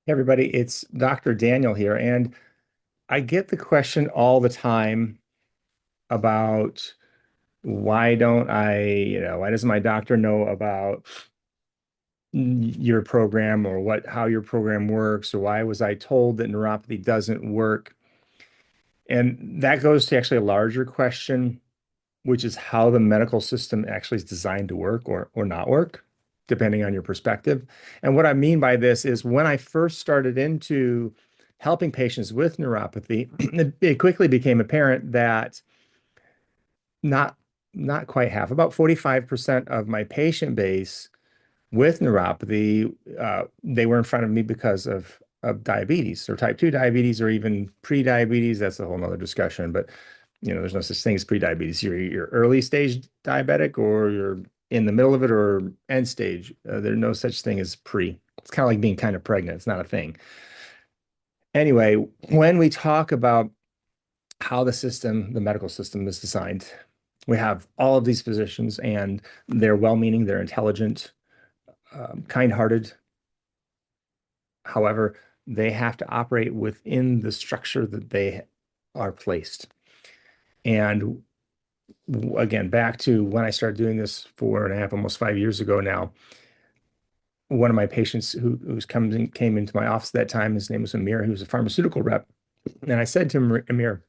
Hey everybody, it's Dr. Daniel here, and I get the question all the time about why doesn't my doctor know about your program or how your program works, or why was I told that neuropathy doesn't work? And that goes to actually a larger question, which is how the medical system actually is designed to work or not work, depending on your perspective. And what I mean by this is when I first started into helping patients with neuropathy, it quickly became apparent that not not quite half, about 45% of my patient base with neuropathy, they were in front of me because of diabetes or type 2 diabetes or even pre-diabetes. That's a whole nother discussion, but there's no such thing as pre-diabetes. You're early stage diabetic or you're in the middle of it or end stage. There's no such thing as pre. It's kind of like being kind of pregnant. It's not a thing. Anyway, when we talk about how the medical system is designed, we have all of these physicians and they're well-meaning, they're intelligent, kind-hearted. However, they have to operate within the structure that they are placed. And again, back to when I started doing this 4.5, almost 5 years ago now, one of my patients came into my office at that time, his name was Amir, he was a pharmaceutical rep. And I said to him, Amir,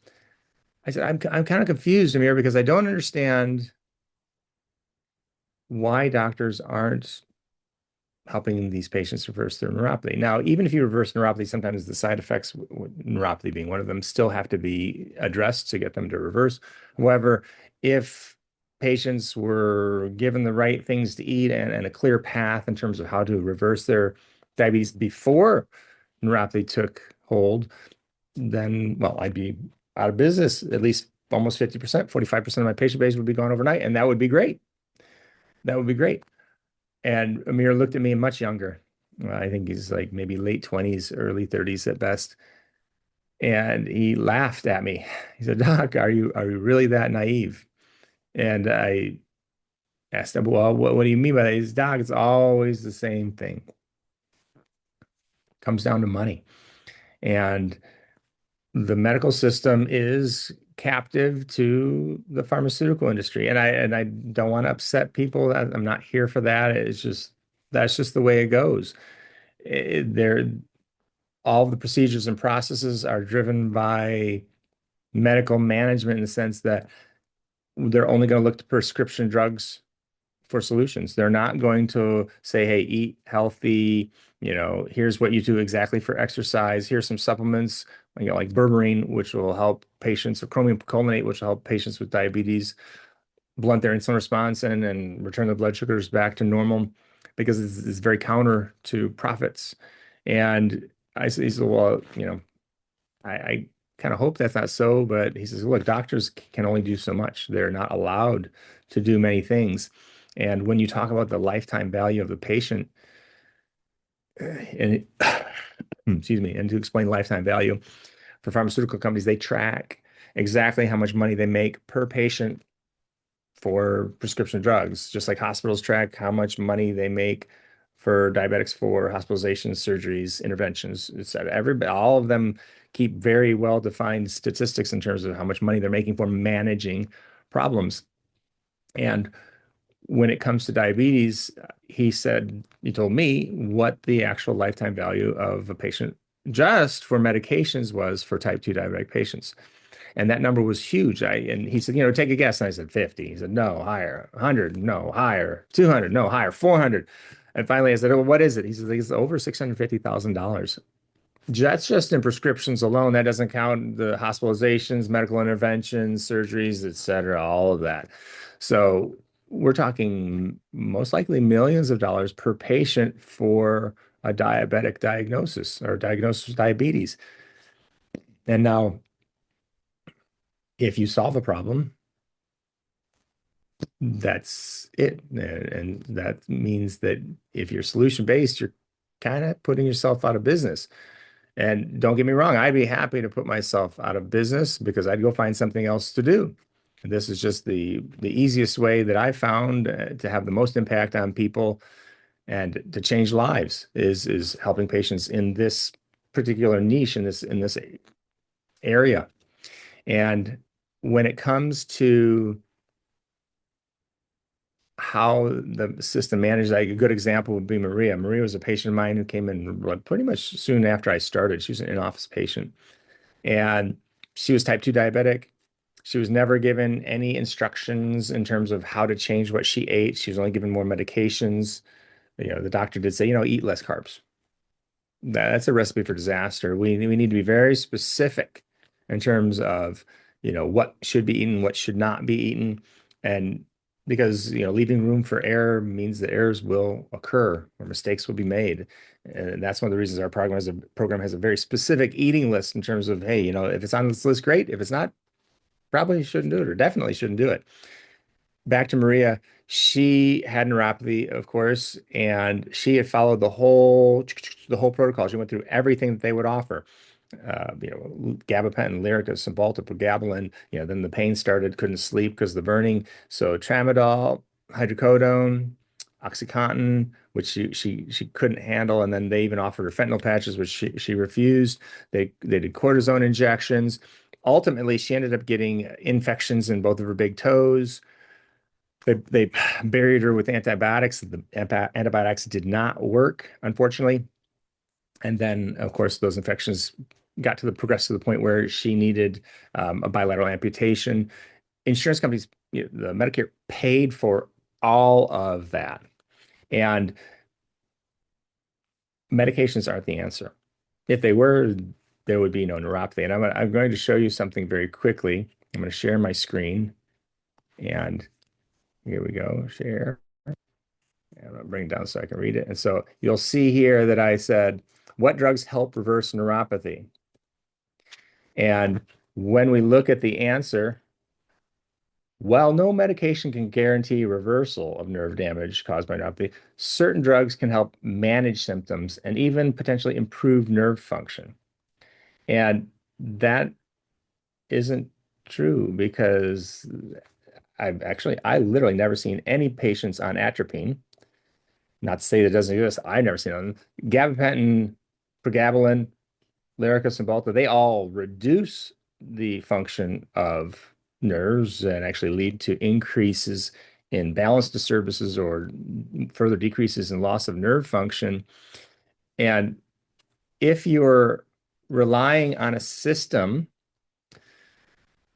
I said, I'm kind of confused, Amir, because I don't understand why doctors aren't helping these patients reverse their neuropathy. Now, even if you reverse neuropathy, sometimes the side effects, neuropathy being one of them, still have to be addressed to get them to reverse. However, if patients were given the right things to eat and a clear path in terms of how to reverse their diabetes before neuropathy took hold, then, well, I'd be out of business, at least almost 50%, 45% of my patient base would be gone overnight, and that would be great. That would be great. And Amir looked at me much younger. I think he's like maybe late 20s, early 30s at best. And he laughed at me. He said, Doc, are you really that naive? And I asked him, well, what do you mean by that? He said, Doc, it's always the same thing. Comes down to money. And the medical system is captive to the pharmaceutical industry. And I don't want to upset people. I'm not here for that. It's just that's just the way it goes. They're all of the procedures and processes are driven by medical management in the sense that they're only going to look to prescription drugs for solutions. They're not going to say, hey, eat healthy, here's what you do exactly for exercise. Here's some supplements, like berberine, which will help patients, or chromium picolinate, which will help patients with diabetes blunt their insulin response and return their blood sugars back to normal because it's very counter to profits. And he said, well, I kind of hope that's not so, but he says, look, doctors can only do so much. They're not allowed to do many things. And when you talk about the lifetime value of the patient, and excuse me, and to explain lifetime value for pharmaceutical companies, they track exactly how much money they make per patient for prescription drugs, just like hospitals track how much money they make for diabetics for hospitalizations, surgeries, interventions, et cetera. All of them keep very well-defined statistics in terms of how much money they're making for managing problems. And when it comes to diabetes, he told me what the actual lifetime value of a patient just for medications was for type 2 diabetic patients. And that number was huge. And he said, take a guess. And I said, 50. He said, no, higher. 100, no, higher. 200, no, higher. 400. And finally I said, well, what is it? He said, it's over $650,000. That's just in prescriptions alone. That doesn't count the hospitalizations, medical interventions, surgeries, et cetera, all of that. So we're talking most likely millions of dollars per patient for a diabetic diagnosis or diagnosis of diabetes. And now, if you solve a problem, that's it. And that means that if you're solution based, you're kind of putting yourself out of business. And don't get me wrong, I'd be happy to put myself out of business because I'd go find something else to do. This is just the easiest way that I found to have the most impact on people and to change lives is helping patients in this particular niche in this area. And when it comes to how the system managed, like a good example would be Maria. Maria was a patient of mine who came in pretty much soon after I started. She was an in-office patient, and she was type 2 diabetic. She was never given any instructions in terms of how to change what she ate. She was only given more medications. The doctor did say, eat less carbs. That's a recipe for disaster. We need to be very specific in terms of, what should be eaten, what should not be eaten. And because, leaving room for error means that errors will occur or mistakes will be made. And that's one of the reasons our program has a very specific eating list in terms of, hey, if it's on this list, great. If it's not, probably shouldn't do it or definitely shouldn't do it. Back to Maria, she had neuropathy, of course, and she had followed the whole protocol. She went through everything that they would offer. Gabapentin, Lyrica, Cymbalta, pregabalin. Then the pain started, couldn't sleep because of the burning. So tramadol, hydrocodone, OxyContin, which she couldn't handle, and then they even offered her fentanyl patches, which she refused. They did cortisone injections. Ultimately, she ended up getting infections in both of her big toes. They buried her with antibiotics. The antibiotics did not work, unfortunately. And then, of course, those infections progressed to the point where she needed a bilateral amputation. Insurance companies, the Medicare paid for all of that. And medications aren't the answer. If they were, there would be no neuropathy. And I'm going to show you something very quickly. I'm going to share my screen. And here we go, share. I'm going to bring it down so I can read it. And so you'll see here that I said, what drugs help reverse neuropathy? And when we look at the answer, while no medication can guarantee reversal of nerve damage caused by neuropathy, certain drugs can help manage symptoms and even potentially improve nerve function. And that isn't true because I literally never seen any patients on atropine. Not to say that it doesn't exist. I've never seen them. Gabapentin, pregabalin, Lyrica, Cymbalta, they all reduce the function of nerves and actually lead to increases in balance disturbances or further decreases in loss of nerve function. And if you're relying on a system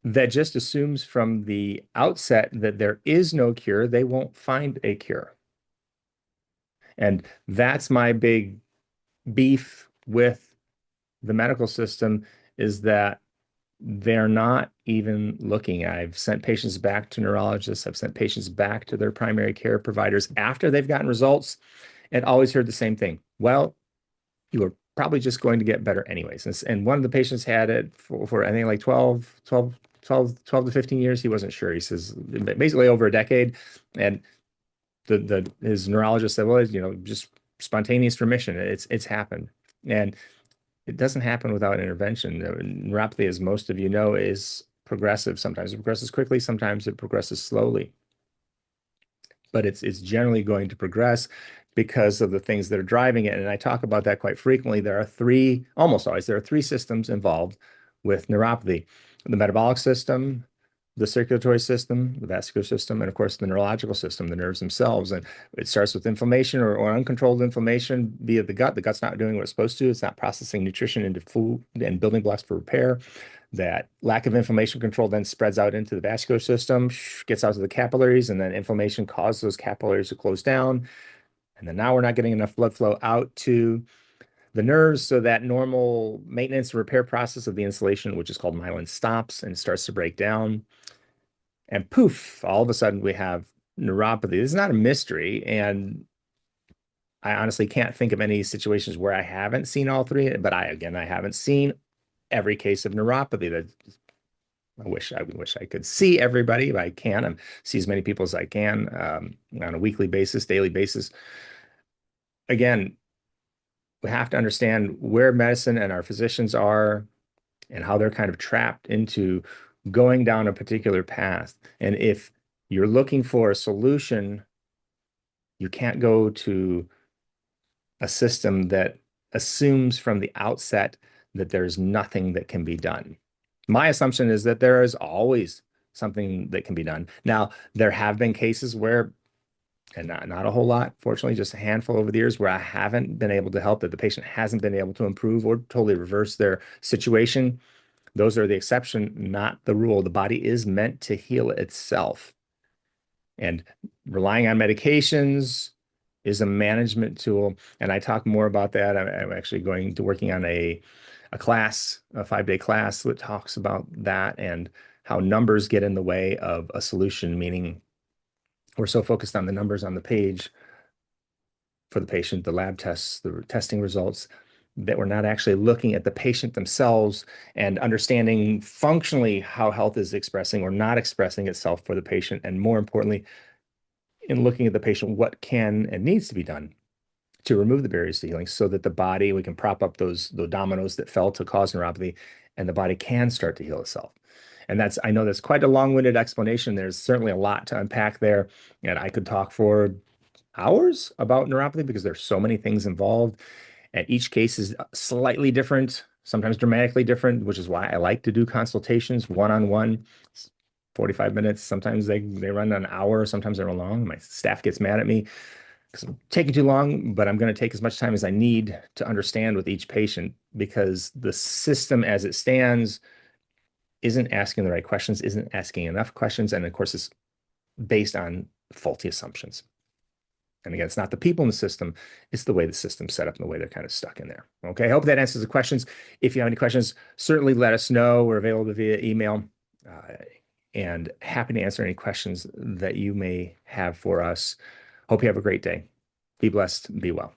that just assumes from the outset that there is no cure, they won't find a cure. And that's my big beef with the medical system is that they're not even looking. I've sent patients back to neurologists. I've sent patients back to their primary care providers after they've gotten results and always heard the same thing. Well, you were probably just going to get better anyways. And one of the patients had it for I think like 12 to 15 years. He wasn't sure. He says basically over a decade. And his neurologist said, well, just spontaneous remission. It's happened. And it doesn't happen without intervention. Neuropathy, as most of you know, is progressive. Sometimes it progresses quickly, sometimes it progresses slowly. But it's generally going to progress because of the things that are driving it. And I talk about that quite frequently. Almost always, there are three systems involved with neuropathy: the metabolic system, the circulatory system, the vascular system, and of course the neurological system, the nerves themselves. And it starts with inflammation or uncontrolled inflammation via the gut. The gut's not doing what it's supposed to. It's not processing nutrition into food and building blocks for repair. That lack of inflammation control then spreads out into the vascular system, gets out to the capillaries, and then inflammation causes those capillaries to close down. And then now we're not getting enough blood flow out to the nerves, so that normal maintenance and repair process of the insulation, which is called myelin, stops and starts to break down. And poof, all of a sudden we have neuropathy. This is not a mystery. And I honestly can't think of any situations where I haven't seen all three, but I haven't seen every case of neuropathy. That I wish I could see everybody, but I can. I see as many people as I can on a weekly basis, daily basis. Again, we have to understand where medicine and our physicians are and how they're kind of trapped into going down a particular path. And if you're looking for a solution, you can't go to a system that assumes from the outset that there's nothing that can be done. My assumption is that there is always something that can be done. Now, there have been cases where, and not a whole lot, fortunately, just a handful over the years where I haven't been able to help, that the patient hasn't been able to improve or totally reverse their situation. Those are the exception, not the rule. The body is meant to heal itself. And relying on medications is a management tool. And I talk more about that. I'm actually going to working on a class, a 5-day class that talks about that and how numbers get in the way of a solution, meaning we're so focused on the numbers on the page for the patient, the lab tests, the testing results, that we're not actually looking at the patient themselves and understanding functionally how health is expressing or not expressing itself for the patient. And more importantly, in looking at the patient, what can and needs to be done to remove the barriers to healing so that the body, we can prop up those dominoes that fell to cause neuropathy, and the body can start to heal itself. And that's, I know that's quite a long-winded explanation. There's certainly a lot to unpack there. And I could talk for hours about neuropathy because there's so many things involved. And each case is slightly different, sometimes dramatically different, which is why I like to do consultations one-on-one, 45 minutes. Sometimes they run an hour, sometimes they're long. My staff gets mad at me because I'm taking too long, but I'm going to take as much time as I need to understand with each patient because the system as it stands isn't asking the right questions, isn't asking enough questions, and of course, it's based on faulty assumptions. And again, it's not the people in the system, it's the way the system's set up and the way they're kind of stuck in there. Okay, I hope that answers the questions. If you have any questions, certainly let us know. We're available via email and happy to answer any questions that you may have for us. Hope you have a great day. Be blessed and be well.